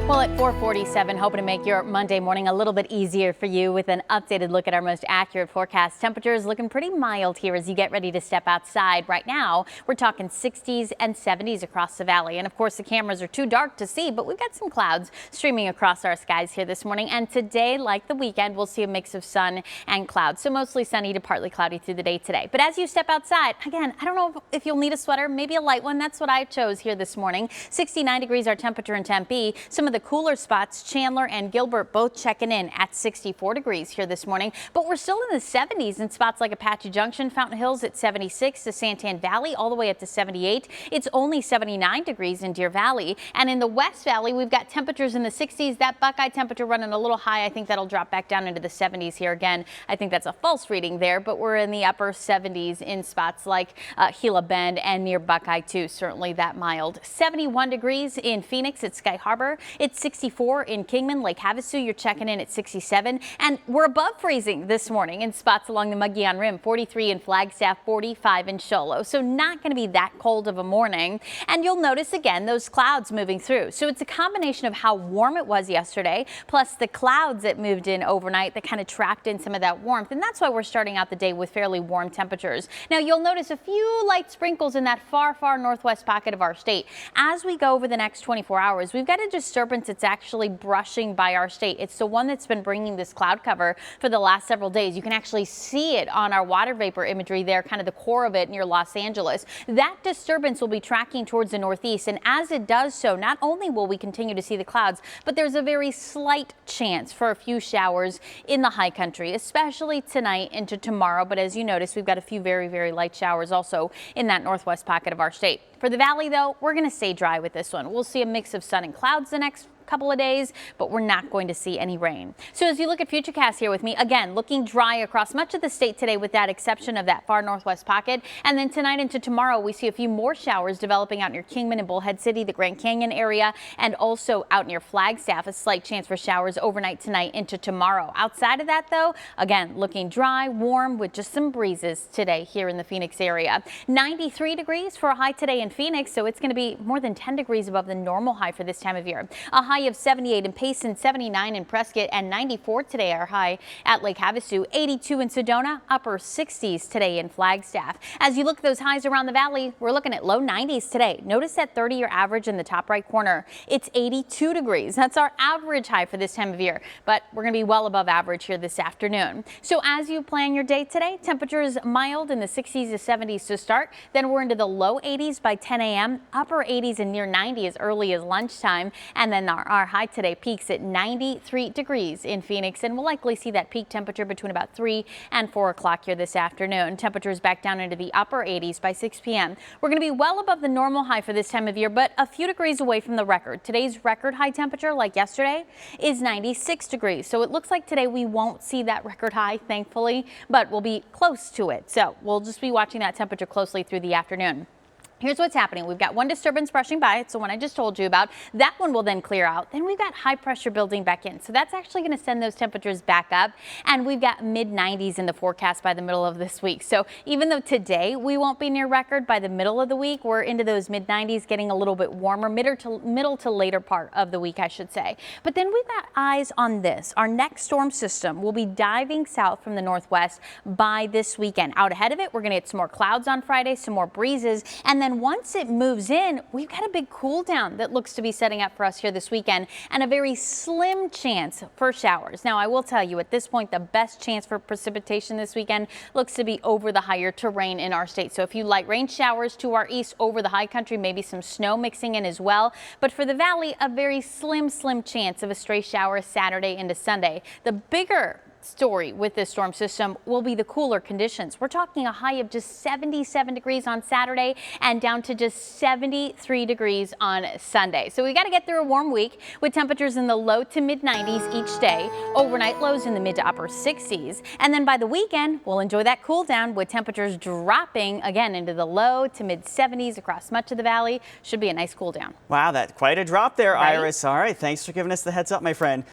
Well, at 4:47, hoping to make your Monday morning a little bit easier for you with an updated look at our most accurate forecast. Temperatures looking pretty mild here as you get ready to step outside. Right now, we're talking 60s and 70s across the valley. And of course, the cameras are too dark to see, but we've got some clouds streaming across our skies here this morning. And today, like the weekend, we'll see a mix of sun and clouds. So mostly sunny to partly cloudy through the day today. But as you step outside, again, I don't know if you'll need a sweater, maybe a light one. That's what I chose here this morning. 69 degrees our temperature in Tempe. Some of the cooler spots, Chandler and Gilbert, both checking in at 64 degrees here this morning. But we're still in the 70s in spots like Apache Junction, Fountain Hills at 76, to Santan Valley all the way up to 78. It's only 79 degrees in Deer Valley. And in the West Valley, we've got temperatures in the 60s. That Buckeye temperature running a little high. I think that'll drop back down into the 70s here again. I think that's a false reading there, but we're in the upper 70s in spots like Gila Bend and near Buckeye too. Certainly that mild. 71 degrees in Phoenix at Sky Harbor. It's 64 in Kingman, Lake Havasu. You're checking in at 67, and we're above freezing this morning in spots along the Mogollon Rim. 43 in Flagstaff, 45 in Show Low. So not going to be that cold of a morning. And you'll notice again those clouds moving through. So it's a combination of how warm it was yesterday, plus the clouds that moved in overnight that kind of trapped in some of that warmth. And that's why we're starting out the day with fairly warm temperatures. Now you'll notice a few light sprinkles in that far northwest pocket of our state. As we go over the next 24 hours, we've got a disturbance that's actually brushing by our state. It's the one that's been bringing this cloud cover for the last several days. You can actually see it on our water vapor imagery there, kind of the core of it near Los Angeles. That disturbance will be tracking towards the northeast, and as it does so, not only will we continue to see the clouds, but there's a very slight chance for a few showers in the high country, especially tonight into tomorrow. But as you notice, we've got a few very light showers also in that northwest pocket of our state. For the valley, though, we're going to stay dry with this one. We'll see a mix of sun and clouds the next couple of days, but we're not going to see any rain. So as you look at Futurecast here with me, again, looking dry across much of the state today with that exception of that far northwest pocket. And then tonight into tomorrow, we see a few more showers developing out near Kingman and Bullhead City, the Grand Canyon area, and also out near Flagstaff, a slight chance for showers overnight tonight into tomorrow. Outside of that, though, again, looking dry, warm with just some breezes today here in the Phoenix area. 93 degrees for a high today in Phoenix, so it's going to be more than 10 degrees above the normal high for this time of year. A high of 78 in Payson, 79 in Prescott, and 94 today our high at Lake Havasu. 82 in Sedona, upper 60s today in Flagstaff. As you look at those highs around the valley, we're looking at low 90s today. Notice that 30-year average in the top right corner. It's 82 degrees. That's our average high for this time of year, but we're going to be well above average here this afternoon. So as you plan your day today, temperatures mild in the 60s to 70s to start. Then we're into the low 80s by 10 a.m., upper 80s and near 90 as early as lunchtime, and then our high today peaks at 93 degrees in Phoenix, and we'll likely see that peak temperature between about 3 and 4 o'clock here this afternoon. Temperatures back down into the upper 80s by 6 p.m. We're going to be well above the normal high for this time of year, but a few degrees away from the record. Today's record high temperature, like yesterday, is 96 degrees. So it looks like today we won't see that record high, thankfully, but we'll be close to it. So we'll just be watching that temperature closely through the afternoon. Here's what's happening. We've got one disturbance brushing by. It's the one I just told you about. That one will then clear out. Then we've got high pressure building back in. So that's actually going to send those temperatures back up. And we've got mid 90s in the forecast by the middle of this week. So even though today we won't be near record, by the middle of the week, we're into those mid 90s, getting a little bit warmer, middle to later part of the week, I should say. But then we've got eyes on this. Our next storm system will be diving south from the northwest by this weekend. Out ahead of it, we're going to get some more clouds on Friday, some more breezes, and then once it moves in, we've got a big cool down that looks to be setting up for us here this weekend, and a very slim chance for showers. Now, I will tell you at this point, the best chance for precipitation this weekend looks to be over the higher terrain in our state. So a few light rain showers to our east over the high country, maybe some snow mixing in as well. But for the valley, a very slim chance of a stray shower Saturday into Sunday. The bigger story with this storm system will be the cooler conditions. We're talking a high of just 77 degrees on Saturday and down to just 73 degrees on Sunday. So we got to get through a warm week with temperatures in the low to mid 90s each day, overnight lows in the mid to upper 60s. And then by the weekend, we'll enjoy that cool down with temperatures dropping again into the low to mid 70s across much of the valley. Should be a nice cool down. Wow, that's quite a drop there, Right? Iris. All right, thanks for giving us the heads up, my friend.